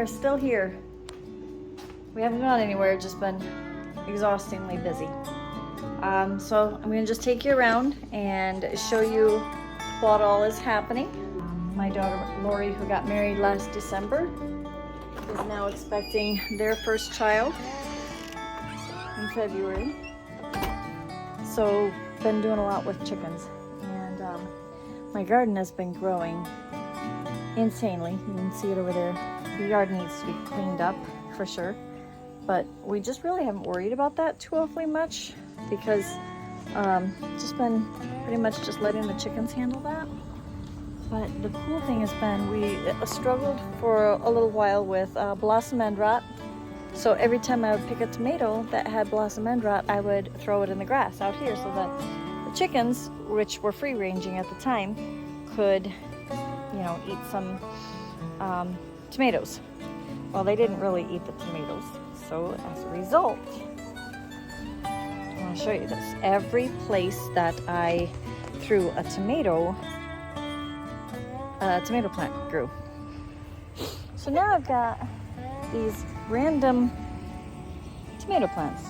are still here. We haven't gone anywhere, just been exhaustingly busy. So I'm gonna just take you around and show you what all is happening. My daughter Lori, who got married last December, is now expecting their first child in February. So been doing a lot with chickens, and my garden has been growing insanely. You can see it over there. The yard needs to be cleaned up for sure, but we just really haven't worried about that too awfully much because just been pretty much just letting the chickens handle that. But the cool thing has been we struggled for a little while with blossom end rot. So every time I would pick a tomato that had blossom end rot, I would throw it in the grass out here so that the chickens, which were free ranging at the time, could, you know, eat some tomatoes. Well, they didn't really eat the tomatoes. So as a result, I'll show you this. Every place that I threw a tomato plant grew. So now I've got these random tomato plants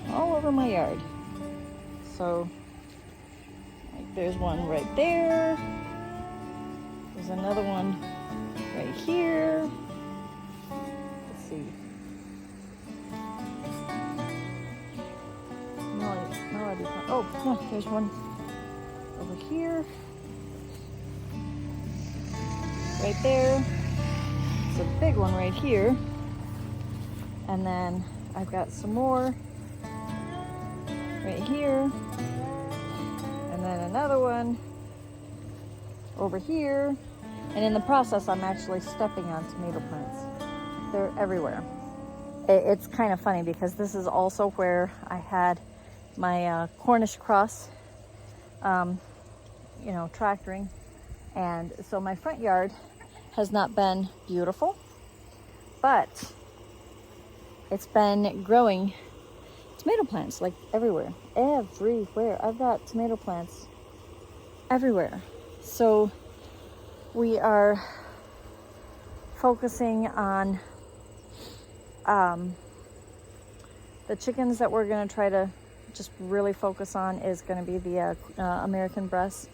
all over my yard. So like there's one right there. There's another one right here. Let's see. Oh, there's one over here. Right there. It's a big one right here. And then I've got some more right here. And then another one over here. And in the process, I'm actually stepping on tomato plants. They're everywhere. It's kind of funny because this is also where I had my Cornish cross, you know, tractoring. And so my front yard has not been beautiful, but it's been growing tomato plants like everywhere. I've got tomato plants everywhere. So we are focusing on the chickens that we're going to try to just really focus on is going to be the American breasts.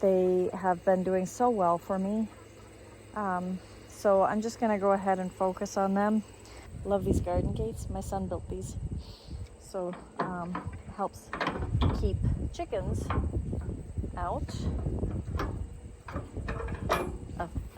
They have been doing so well for me. So I'm just going to go ahead and focus on them. Love these garden gates. My son built these. So helps keep chickens out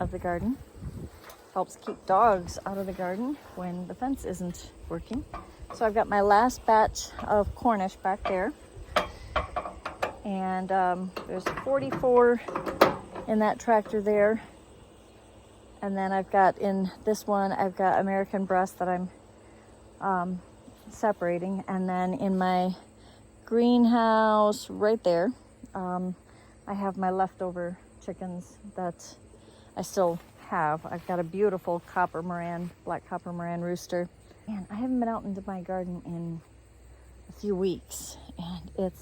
of the garden. Helps keep dogs out of the garden when the fence isn't working. So I've got my last batch of Cornish back there. And there's 44 in that tractor there. And then I've got in this one, I've got American breast that I'm separating. And then in my greenhouse right there, I have my leftover chickens that I still have. I've got a beautiful black copper Moran rooster. Man, I haven't been out into my garden in a few weeks, and it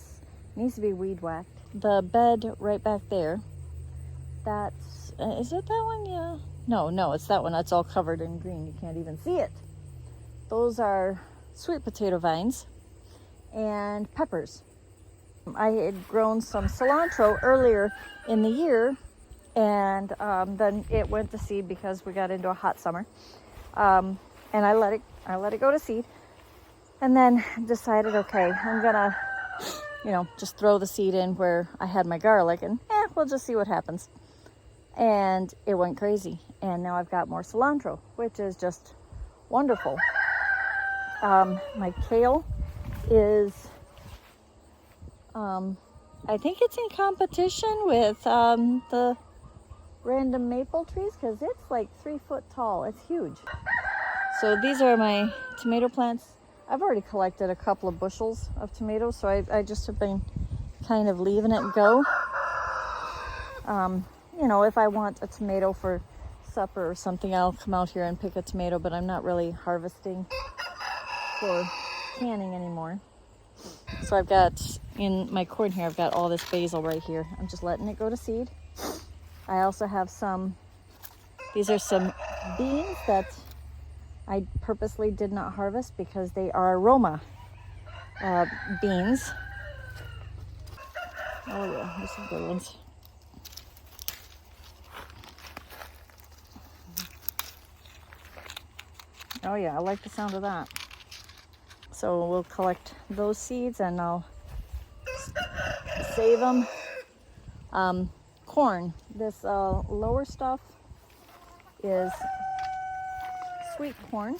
needs to be weed whacked. The bed right back there, that's, is it that one? Yeah. No, it's that one. That's all covered in green. You can't even see it. Those are sweet potato vines and peppers. I had grown some cilantro earlier in the year, and then it went to seed because we got into a hot summer. And I let it go to seed, and then decided, okay, I'm gonna, you know, just throw the seed in where I had my garlic, and we'll just see what happens. And it went crazy, and now I've got more cilantro, which is just wonderful. My kale is, I think it's in competition with the random maple trees because it's like 3 foot tall. It's huge. So these are my tomato plants. I've already collected a couple of bushels of tomatoes, so I just have been kind of leaving it go. You know, if I want a tomato for supper or something, I'll come out here and pick a tomato, but I'm not really harvesting for canning anymore. So I've got, in my corn here, I've got all this basil right here. I'm just letting it go to seed. I also have these are some beans that I purposely did not harvest because they are aroma beans. Oh yeah, there's some good ones. Oh yeah, I like the sound of that. So we'll collect those seeds and I'll save them. Corn. This lower stuff is sweet corn.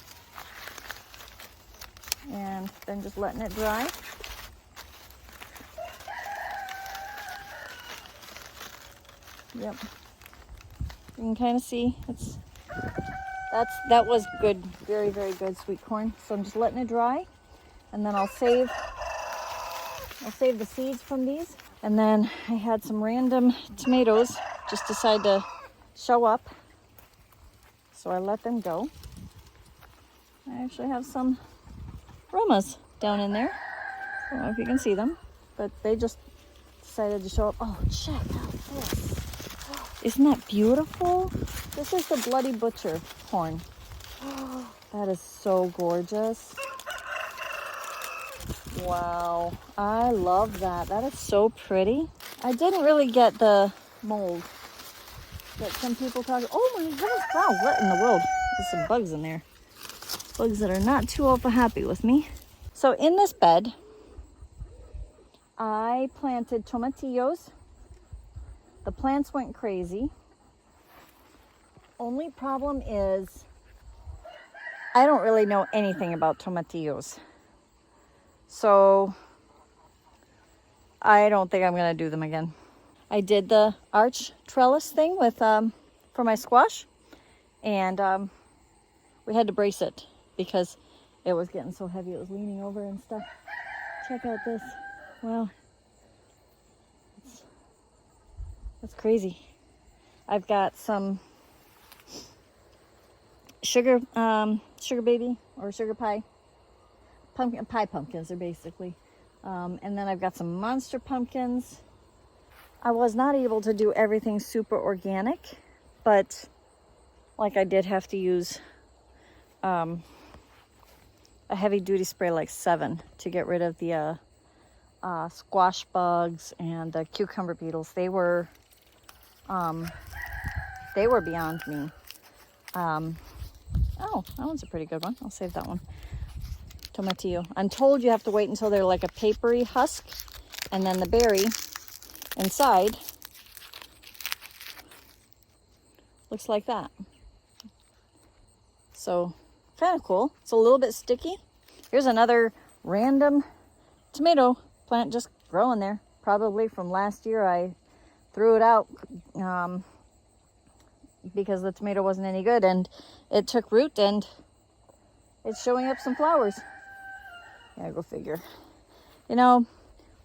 And then just letting it dry. Yep. You can kind of see that was good, very, very good sweet corn. So I'm just letting it dry, and then I'll save the seeds from these. And then I had some random tomatoes just decide to show up, so I let them go. I actually have some Romas down in there. I don't know if you can see them, but they just decided to show up. Oh, check out this. Isn't that beautiful? This is the Bloody Butcher corn. That is so gorgeous. Wow, I love that. That is so pretty. I didn't really get the mold that some people talk. Oh my goodness, wow, what in the world? There's some bugs in there. Bugs that are not too awful happy with me. So in this bed, I planted tomatillos. The plants went crazy. Only problem is I don't really know anything about tomatillos. So I don't think I'm gonna do them again. I did the arch trellis thing with for my squash, and we had to brace it because it was getting so heavy. It was leaning over and stuff. Check out this. Wow. That's crazy. I've got some sugar baby or sugar pie. Pie pumpkins are basically. And then I've got some monster pumpkins. I was not able to do everything super organic, but like I did have to use a heavy duty spray like 7 to get rid of the squash bugs and the cucumber beetles. They were beyond me. Oh, that one's a pretty good one. I'll save that one. Tomatillo. I'm told you have to wait until they're like a papery husk, and then the berry inside looks like that. So kind of cool. It's a little bit sticky. Here's another random tomato plant just growing there. Probably from last year. I threw it out because the tomato wasn't any good, and it took root and it's showing up some flowers. Yeah, go figure. You know,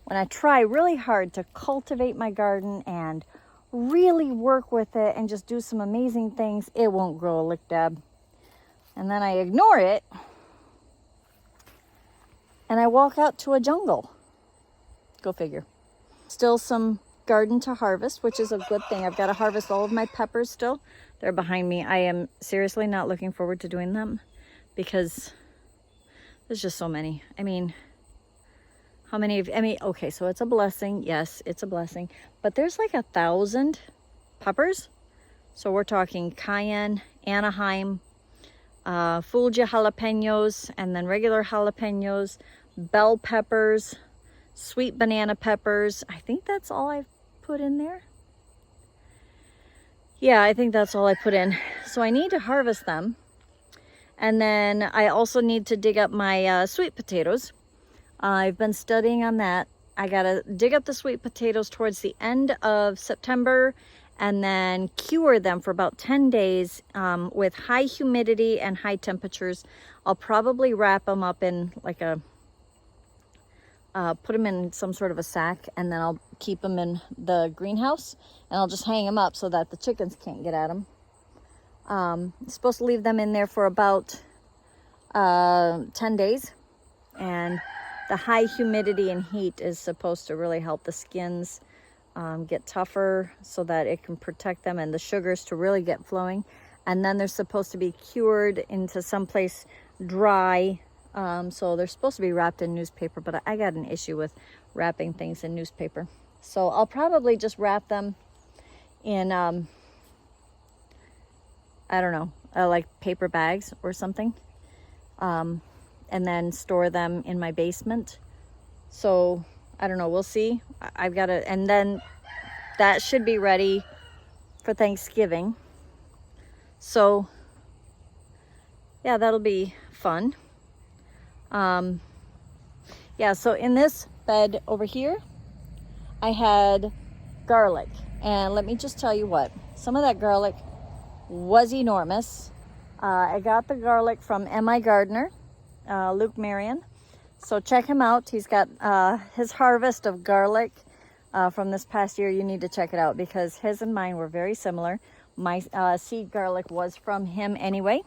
when I try really hard to cultivate my garden and really work with it and just do some amazing things, it won't grow a lick dab. And then I ignore it and I walk out to a jungle. Go figure. Still some garden to harvest, which is a good thing. I've got to harvest all of my peppers still. They're behind me. I am seriously not looking forward to doing them because there's just so many. I mean, how many of, okay, so it's a blessing. Yes, it's a blessing. But there's like 1,000 peppers. So we're talking cayenne, Anaheim, Fulgia jalapenos, and then regular jalapenos, bell peppers, sweet banana peppers. I think that's all I've put in there. Yeah, I think that's all I put in. So I need to harvest them. And then I also need to dig up my sweet potatoes. I've been studying on that. I gotta dig up the sweet potatoes towards the end of September and then cure them for about 10 days with high humidity and high temperatures. I'll probably wrap them up in like a, put them in some sort of a sack, and then I'll keep them in the greenhouse, and I'll just hang them up so that the chickens can't get at them. I'm supposed to leave them in there for about 10 days, and the high humidity and heat is supposed to really help the skins get tougher so that it can protect them and the sugars to really get flowing. and then they're supposed to be cured into someplace dry. So they're supposed to be wrapped in newspaper, but I got an issue with wrapping things in newspaper. So I'll probably just wrap them in, I don't know, like paper bags or something. And then store them in my basement. So I don't know, we'll see. I've got to, and then that should be ready for Thanksgiving. So yeah, that'll be fun. Yeah, so in this bed over here, I had garlic. And let me just tell you what, some of that garlic was enormous. I got the garlic from M.I. Gardener, Luke Marion. So check him out. He's got his harvest of garlic from this past year. You need to check it out because his and mine were very similar. My seed garlic was from him anyway.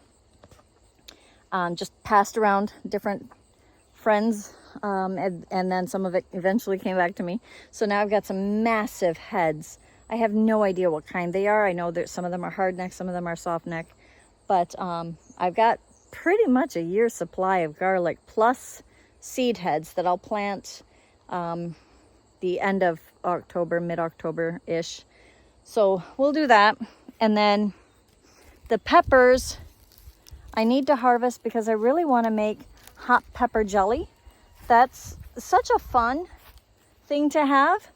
Just passed around different friends, and then some of it eventually came back to me. So now I've got some massive heads. I have no idea what kind they are. I know that some of them are hard neck, some of them are soft neck, but I've got pretty much a year's supply of garlic plus seed heads that I'll plant the end of October, mid-October-ish. So we'll do that. And then the peppers I need to harvest because I really want to make hot pepper jelly. That's such a fun thing to have.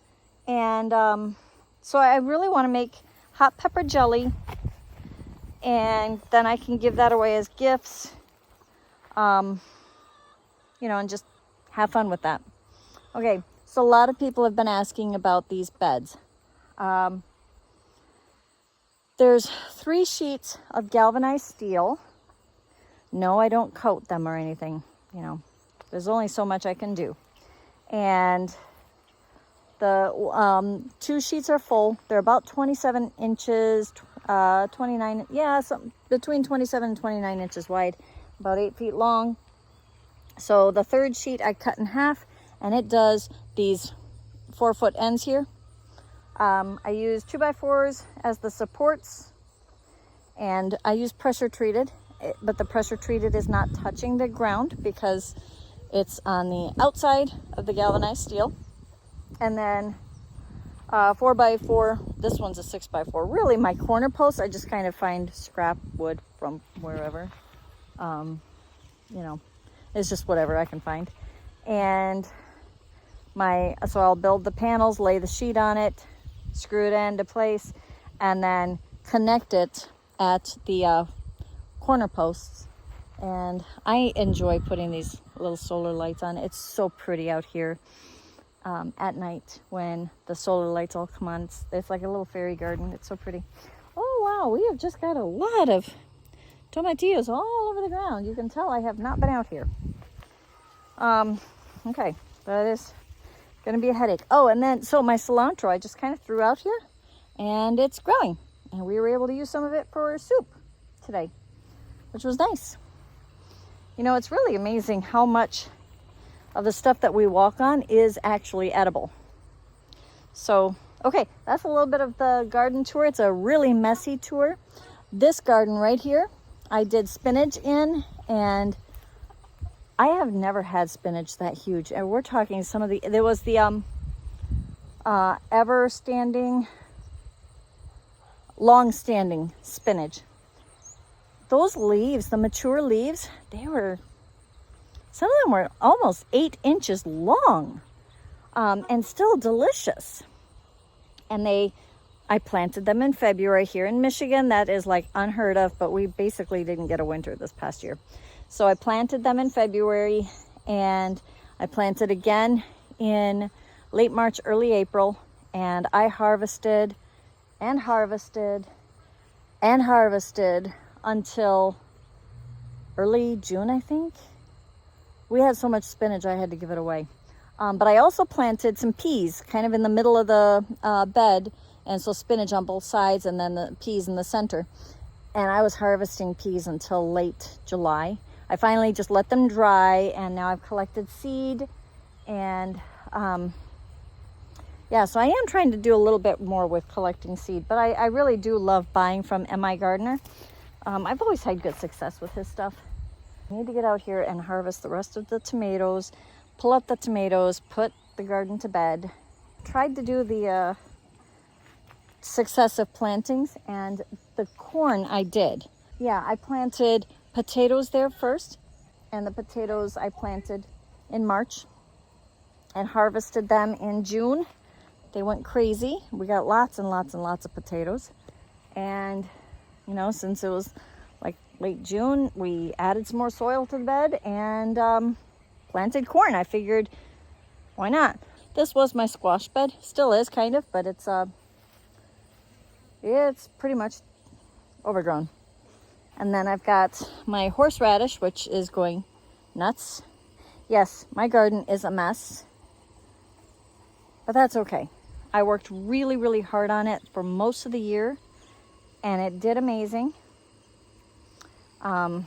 And so I really want to make hot pepper jelly, and then I can give that away as gifts, you know, and just have fun with that. Okay, so a lot of people have been asking about these beds. There's 3 sheets of galvanized steel. No, I don't coat them or anything, you know. There's only so much I can do. And the 2 sheets are full. They're about 27 inches, 29, yeah, between 27 and 29 inches wide, about 8 feet long. So the 3rd sheet I cut in half, and it does these 4-foot ends here. I use 2x4s as the supports, and I use pressure treated, but the pressure treated is not touching the ground because it's on the outside of the galvanized steel. And then 4x4, this one's a 6x4. Really, my corner posts, I just kind of find scrap wood from wherever. You know, it's just whatever I can find. And so I'll build the panels, lay the sheet on it, screw it into place, and then connect it at the corner posts. And I enjoy putting these little solar lights on. It's so pretty out here at night when the solar lights all come on. It's like a little fairy garden. It's so pretty. Oh wow, we have just got a lot of tomatillos all over the ground. You can tell I have not been out here. Okay, that is gonna be a headache. Oh, and then so my cilantro I just kind of threw out here, and it's growing, and we were able to use some of it for soup today, which was nice. You know, it's really amazing how much of the stuff that we walk on is actually edible. So, okay, that's a little bit of the garden tour. It's a really messy tour. This garden right here, I did spinach in, and I have never had spinach that huge. And we're talking there was the long-standing spinach. Those leaves, the mature leaves, some of them were almost 8 inches long, and still delicious. And I planted them in February here in Michigan. That is like unheard of, but we basically didn't get a winter this past year. So I planted them in February, and I planted again in late March, early April, and I harvested and harvested and harvested until early June, I think. We had so much spinach I had to give it away. But I also planted some peas kind of in the middle of the bed, and so spinach on both sides and then the peas in the center. And I was harvesting peas until late July. I finally just let them dry, and now I've collected seed. And yeah, so I am trying to do a little bit more with collecting seed, but I really do love buying from M.I. Gardener. I've always had good success with his stuff. I need to get out here and harvest the rest of the tomatoes, pull up the tomatoes, put the garden to bed. Tried to do the successive plantings, and the corn I did. Yeah, I planted potatoes there first, and the potatoes I planted in March and harvested them in June. They went crazy. We got lots and lots and lots of potatoes. And, you know, since it was like late June, we added some more soil to the bed and planted corn. I figured, why not? This was my squash bed. Still is, kind of, but it's pretty much overgrown. And then I've got my horseradish, which is going nuts. Yes, my garden is a mess, but that's okay. I worked really, really hard on it for most of the year, and it did amazing. You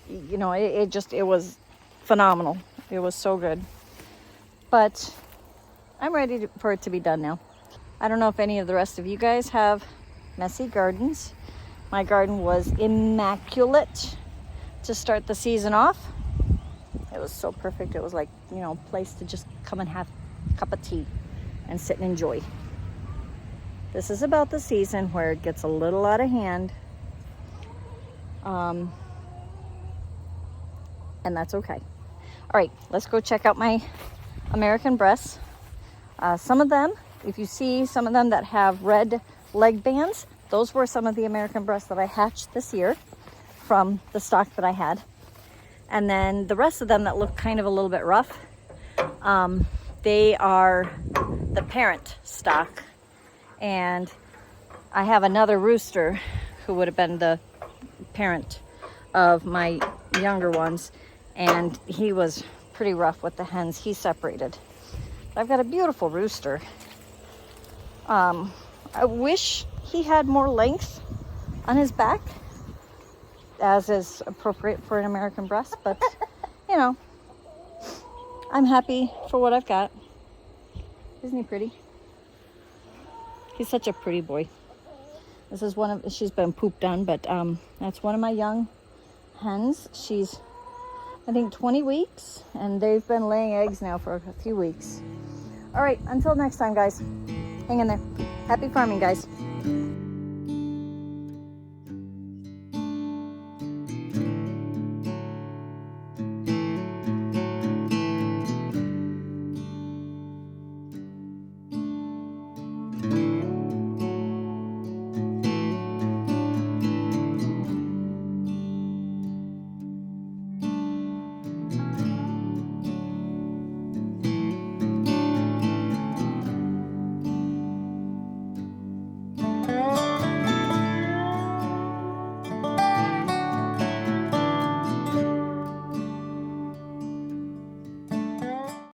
know, it was phenomenal. It was so good. But I'm ready for it to be done now. I don't know if any of the rest of you guys have messy gardens. My garden was immaculate to start the season off. It was so perfect. It was like, you know, a place to just come and have a cup of tea and sit and enjoy. This is about the season where it gets a little out of hand. And that's okay. All right, let's go check out my American breasts. Some of them, if you see some of them that have red leg bands, those were some of the American breasts that I hatched this year from the stock that I had. And then the rest of them that look kind of a little bit rough, they are the parent stock. And I have another rooster who would have been the parent of my younger ones, and he was pretty rough with the hens. He separated. I've got a beautiful rooster. I wish he had more length on his back, as is appropriate for an American breast, but you know, I'm happy for what I've got. Isn't he pretty? He's such a pretty boy. This is she's been pooped on, but that's one of my young hens. She's, I think, 20 weeks, and they've been laying eggs now for a few weeks. All right, until next time, guys. Hang in there. Happy farming, guys.